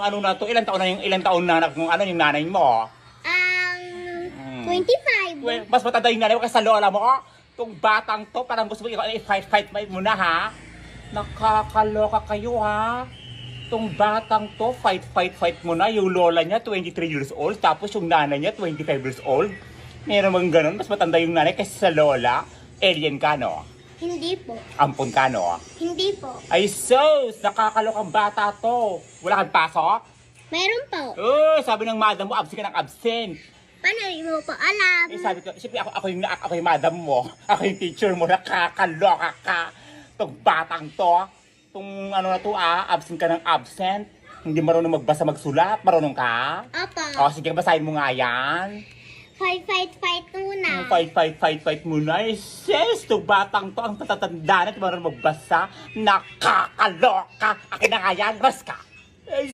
Ano na to, ilang taon na yung nanay mo? 25. Well, mas matanda yung nanay mo kaysa lola mo. Itong batang to, parang gusto mo i-fight mo na ha. Nakakaloka kayo ha. Itong batang to, fight mo na. Yung lola niya, 23 years old. Tapos yung nanay niya, 25 years old. Meron mang ganun, mas matanda yung nanay kaysa sa lola. Alien ka, no? Hindi po. Ampun ka, no? Hindi po. Ay sus, nakakalokang bata to. Wala kang pasok? Meron po. Sabi ng madam mo, absent ka ng absent. Paano mo po alam? Sabi ko, siyempre ako yung madam mo. Ako yung teacher mo, nakakaloka ka. Itong batang to, itong absent ka ng absent. Hindi marunong magbasa magsulat, marunong ka? Opo. Sige, basahin mo nga yan. Fight muna. Fight muna. Sis, itong batang to, ang tatatanda na, hindi marunong magbasa. Nakakaloka. Akin na nga yan, ras ka.